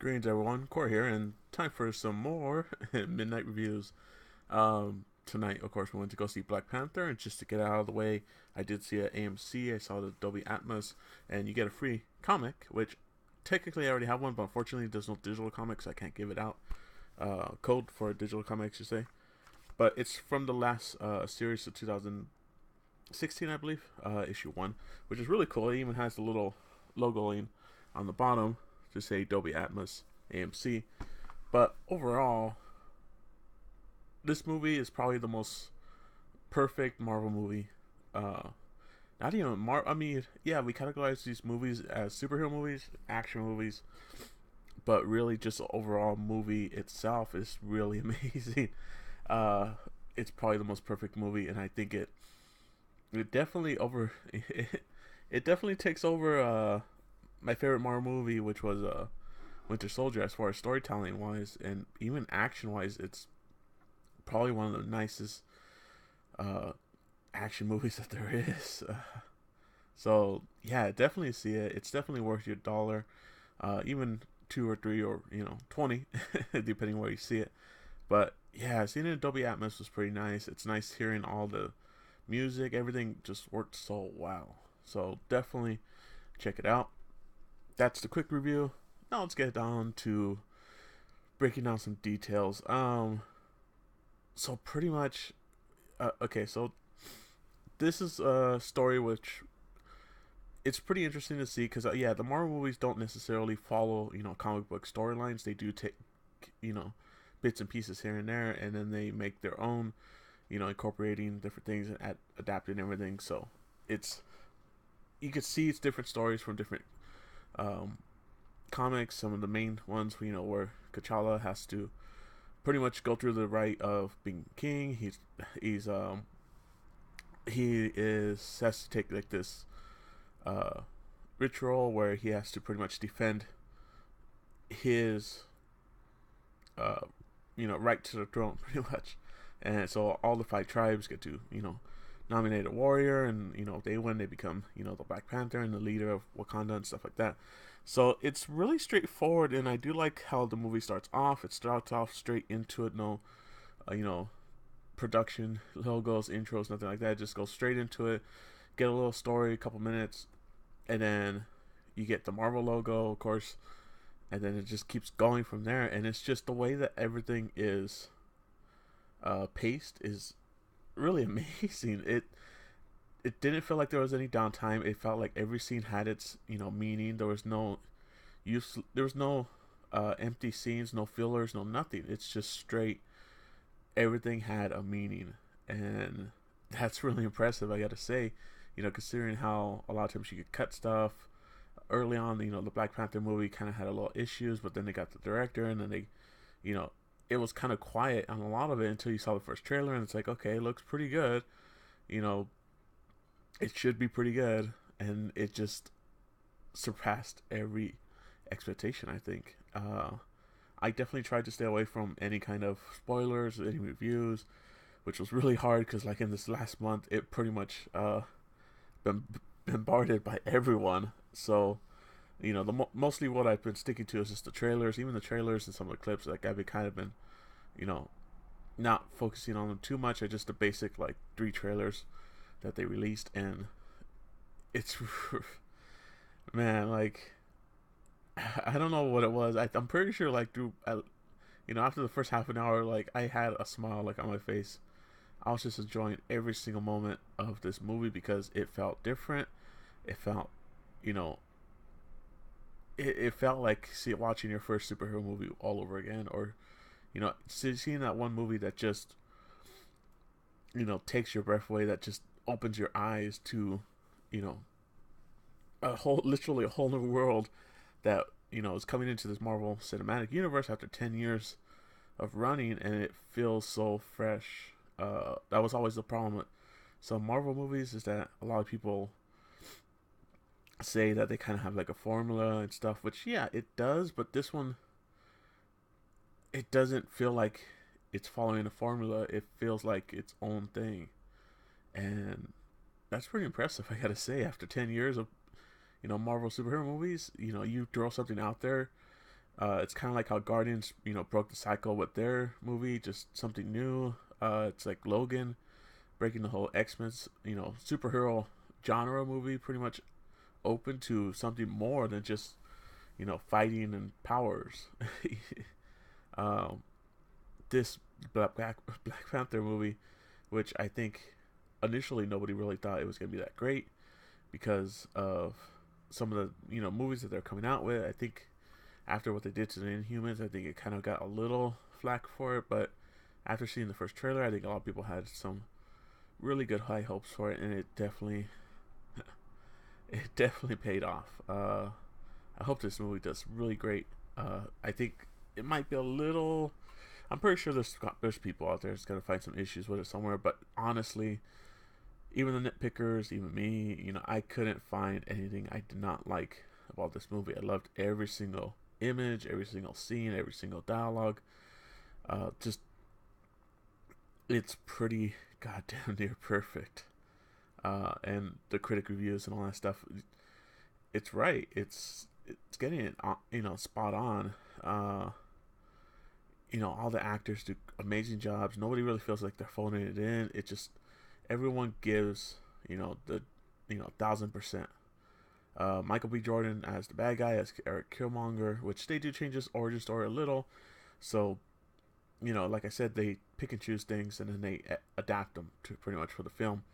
Greetings, everyone. Core here, and time for some more midnight reviews. Tonight, of course, we went to go see Black Panther, and just to get out of the way, I did see it at AMC. I saw the Dolby Atmos, and you get a free comic, which technically I already have one, but unfortunately, there's no digital comics. So I can't give it out. Code for a digital comic, I should say. But it's from the last series of 2016, I believe, issue 1, which is really cool. It even has the little logoing on the bottom to say Dolby Atmos AMC. But overall, this movie is probably the most perfect Marvel movie. Not even I mean, yeah, we categorize these movies as superhero movies, action movies, but really, just the overall movie itself is really amazing. Uh, it's probably the most perfect movie, and I think it definitely it definitely takes over my favorite Marvel movie, which was Winter Soldier, as far as storytelling wise and even action wise. It's probably one of the nicest uh, action movies that there is. So yeah, definitely see it. It's definitely worth your dollar, even two or three or 20, depending where you see it. But yeah, seeing it in Dolby Atmos was pretty nice. It's nice hearing all the music. Everything just worked so well. So definitely check it out. That's the quick review. Now let's get down to breaking down some details. So pretty much, okay. So this is a story which it's pretty interesting to see because yeah, the Marvel movies don't necessarily follow comic book storylines. They do take you know bits and pieces here and there, and then they make their own, incorporating different things and adapting everything. So it's you could see it's different stories from different um, comics. Some of the main ones, where T'Challa has to pretty much go through the rite of being king. He's he is has to take like this uh, ritual where he has to pretty much defend his uh, right to the throne, pretty much. And so all the 5 tribes get to nominate a warrior, and they win, they become the Black Panther and the leader of Wakanda and stuff like that. So it's really straightforward, and I do like how the movie starts off. It starts off straight into it, no production logos, intros, nothing like that. It just goes straight into it. Get a little story, a couple minutes, and then you get the Marvel logo, of course, and then it just keeps going from there. And it's just the way that everything is paced is really amazing. It didn't feel like there was any downtime. It felt like every scene had its meaning. There was no use. There was no empty scenes, no fillers, no nothing. It's just straight. Everything had a meaning, and that's really impressive. I gotta say, considering how a lot of times you could cut stuff early on. The Black Panther movie kind of had a lot of issues, but then they got the director, and then they, you know, it was kind of quiet on a lot of it until you saw the first trailer, and it's like, okay, it looks pretty good. You know, it should be pretty good, and it just surpassed every expectation. I think. I definitely tried to stay away from any kind of spoilers, any reviews, which was really hard because, like in this last month, it pretty much been bombarded by everyone. So, mostly what I've been sticking to is just the trailers, even the trailers and some of the clips. Like I've been kind of been, you know, not focusing on them too much. I just the basic like 3 trailers that they released, and it's man, like I don't know what it was. I'm pretty sure like through, after the first half an hour, like I had a smile like on my face. I was just enjoying every single moment of this movie because it felt different. It felt, you know, it felt like watching your first superhero movie all over again, or seeing that one movie that just takes your breath away, that just opens your eyes to, you know, literally a whole new world that is coming into this Marvel Cinematic Universe after 10 years of running, and it feels so fresh. That was always the problem with some Marvel movies, is that a lot of people say that they kind of have like a formula and stuff, which yeah, it does, but this one, it doesn't feel like it's following a formula. It feels like its own thing, and that's pretty impressive. I gotta say, after 10 years of Marvel superhero movies, you throw something out there It's kind of like how Guardians, broke the cycle with their movie, just something new. It's like Logan breaking the whole X-Men's, superhero genre movie, pretty much open to something more than just, fighting and powers. um, this Black Panther movie, which I think initially nobody really thought it was going to be that great because of some of the movies that they're coming out with. I think after what they did to the Inhumans, I think it kind of got a little flack for it. But after seeing the first trailer, I think a lot of people had some really good high hopes for it, and it definitely paid off. I hope this movie does really great. I think it might be a little. I'm pretty sure there's people out there that's gonna find some issues with it somewhere. But honestly, even the nitpickers, even me, I couldn't find anything I did not like about this movie. I loved every single image, every single scene, every single dialogue. Just it's pretty goddamn near perfect. And the critic reviews and all that stuff, it's right. It's getting it, spot on. All the actors do amazing jobs. Nobody really feels like they're phoning it in. It just everyone gives the 1,000%. Michael B. Jordan as the bad guy, as Eric Killmonger, which they do change his origin story a little. So, like I said, they pick and choose things and then they adapt them to pretty much for the film.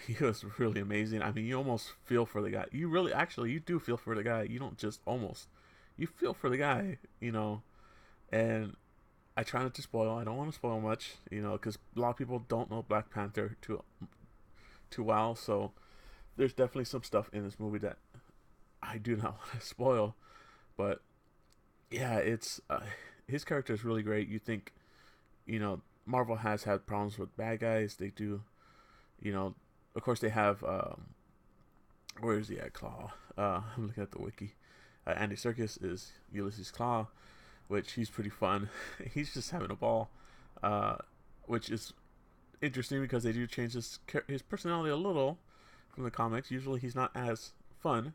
He was really amazing. I mean, you almost feel for the guy. You really, actually, you do feel for the guy. You don't just almost. You feel for the guy, And I try not to spoil. I don't want to spoil much, because a lot of people don't know Black Panther too well. So there's definitely some stuff in this movie that I do not want to spoil. But yeah, it's his character is really great. You think, Marvel has had problems with bad guys. They do, of course they have. Where is he at? Claw. I'm looking at the wiki. Andy Serkis is Ulysses Claw, which he's pretty fun. He's just having a ball, which is interesting because they do change his personality a little from the comics. Usually he's not as fun,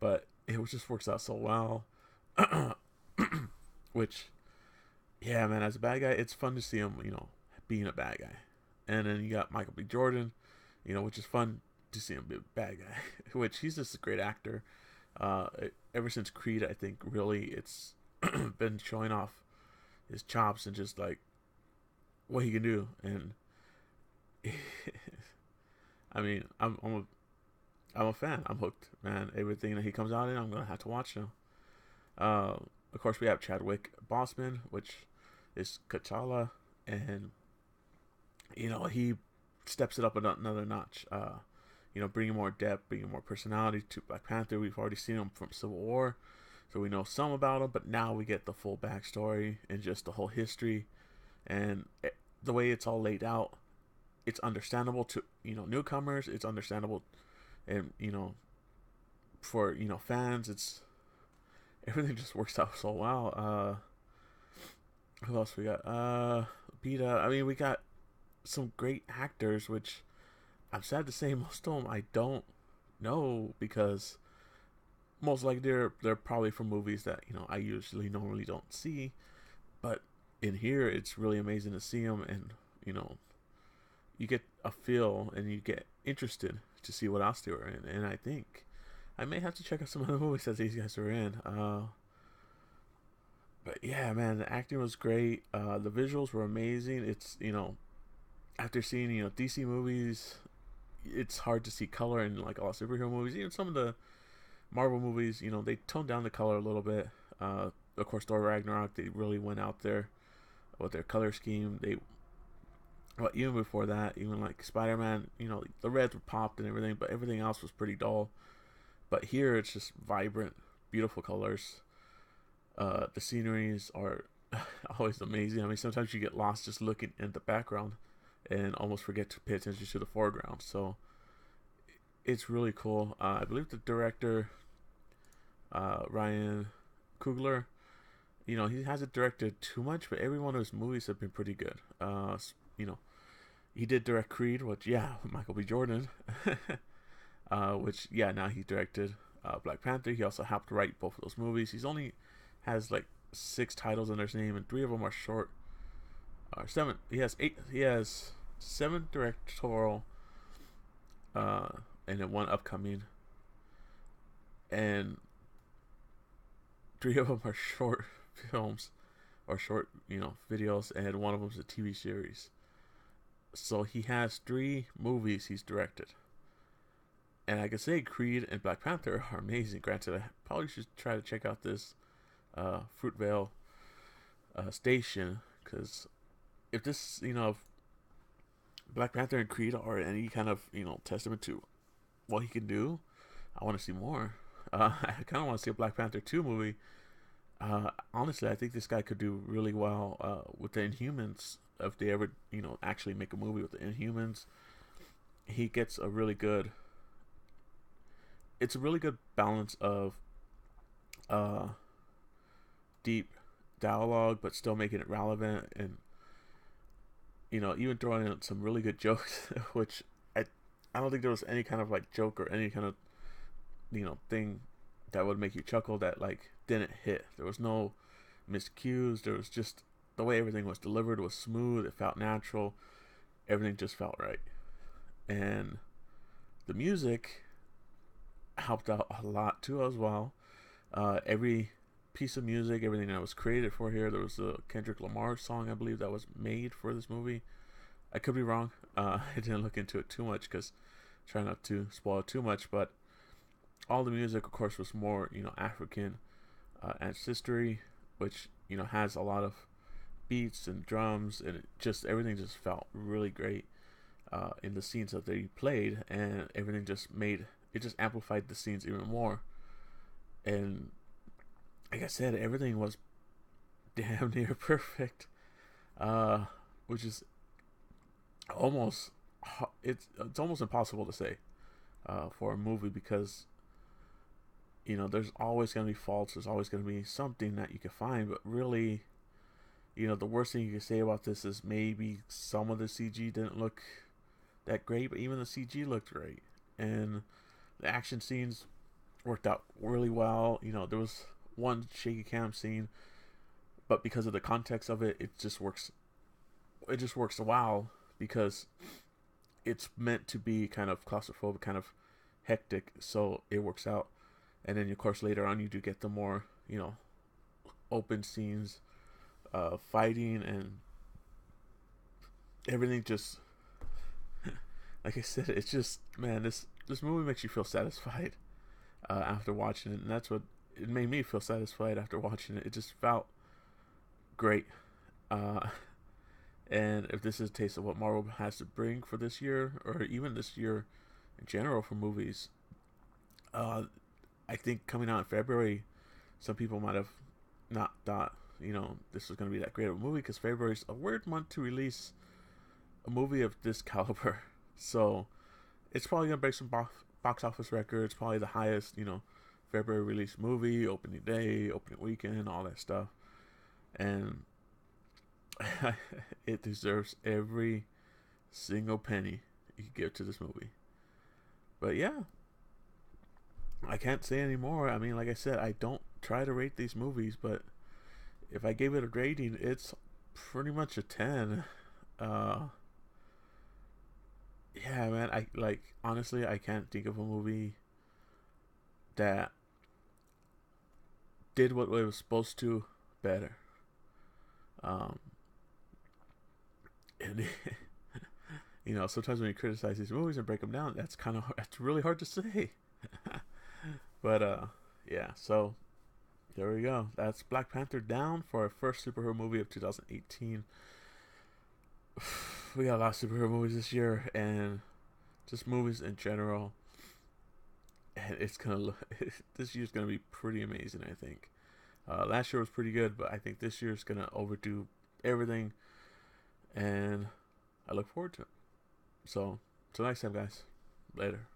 but it just works out so well. Which, yeah, man, as a bad guy, it's fun to see him, being a bad guy. And then you got Michael B. Jordan, which is fun to see him be a bad guy, which he's just a great actor. Ever since Creed, I think really it's been showing off his chops and just like what he can do. And I mean, I'm a fan. I'm hooked, man. Everything that he comes out in, I'm gonna have to watch now. Of course, we have Chadwick Boseman, which is T'Challa, and he steps it up another notch. Bringing more depth, bringing more personality to Black Panther. We've already seen him from Civil War, so we know some about him, but now we get the full backstory and just the whole history, and the way it's all laid out. It's understandable to newcomers. It's understandable, and for fans. It's everything just works out so well. Who else we got? Peta. I mean, we got some great actors, which I'm sad to say most of them I don't know because most likely they're probably from movies that I usually normally don't see, but in here it's really amazing to see them, and you get a feel and you get interested to see what else they were in, and I think I may have to check out some of the movies that these guys are in. But yeah, man, the acting was great. The visuals were amazing. It's after seeing DC movies, it's hard to see color in like all superhero movies. Even some of the Marvel movies, they toned down the color a little bit. Of course, Thor Ragnarok, they really went out there with their color scheme. But even before that, even like Spider-Man, the reds were popped and everything, but everything else was pretty dull. But here, it's just vibrant, beautiful colors. The sceneries are always amazing. I mean, sometimes you get lost just looking at the background and almost forget to pay attention to the foreground. So it's really cool. I believe the director, Ryan Coogler, he hasn't directed too much, but every one of his movies have been pretty good. He did direct Creed, which, yeah, Michael B. Jordan, which, yeah, now he directed Black Panther. He also helped write both of those movies. He's only has like 6 titles under his name, and 3 of them are short. Or 7. He has 8. He has 7 directorial, uh, and then 1 upcoming, and 3 of them are short films or short, videos, and 1 of them is a TV series. So he has 3 movies he's directed. And I can say Creed and Black Panther are amazing. Granted, I probably should try to check out this Fruitvale station, because if this, if Black Panther and Creed are any kind of, testament to what he can do, I want to see more. I kind of want to see a Black Panther 2 movie. Honestly, I think this guy could do really well with the Inhumans. If they ever, actually make a movie with the Inhumans, he gets a really good. It's a really good balance of deep dialogue, but still making it relevant, and even throwing in some really good jokes, which I don't think there was any kind of like joke or any kind of thing that would make you chuckle that like didn't hit. There was no missed cues. There was just the way everything was delivered was smooth. It felt natural. Everything just felt right, and the music helped out a lot too as well. Every piece of music, everything that was created for here. There was a Kendrick Lamar song, I believe, that was made for this movie. I could be wrong. I didn't look into it too much because try not to spoil it too much. But all the music, of course, was more African ancestry, which has a lot of beats and drums, and everything just felt really great in the scenes that they played, and everything just amplified the scenes even more. And like I said, everything was damn near perfect, which is almost it's almost impossible to say for a movie, because there's always going to be faults. There's always going to be something that you can find, but really, the worst thing you can say about this is maybe some of the CG didn't look that great, but even the CG looked great, and the action scenes worked out really well. There was one shaky cam scene, but because of the context of it, it just works wow, because it's meant to be kind of claustrophobic, kind of hectic, so it works out. And then of course later on you do get the more open scenes, fighting, and everything just like I said, it's just, man, this movie makes you feel satisfied after watching it, and that's what it made me feel satisfied after watching it. It just felt great. And if this is a taste of what Marvel has to bring for this year, or even this year in general for movies, I think coming out in February, some people might have not thought this was going to be that great of a movie, because February is a weird month to release a movie of this caliber. So it's probably going to break some box office records. Probably the highest February release movie, opening day, opening weekend, all that stuff, and it deserves every single penny you can give to this movie. But yeah, I can't say anymore. I mean, like I said, I don't try to rate these movies, but if I gave it a rating, it's pretty much a 10. Yeah, man, honestly, I can't think of a movie that did what it was supposed to better. And sometimes when you criticize these movies and break them down, that's really hard to say. But yeah, so there we go. That's Black Panther down for our first superhero movie of 2018. We got a lot of superhero movies this year, and just movies in general. And it's this year's gonna be pretty amazing, I think. Last year was pretty good, but I think this year's gonna overdo everything, and I look forward to it. So, till next time, guys. Later.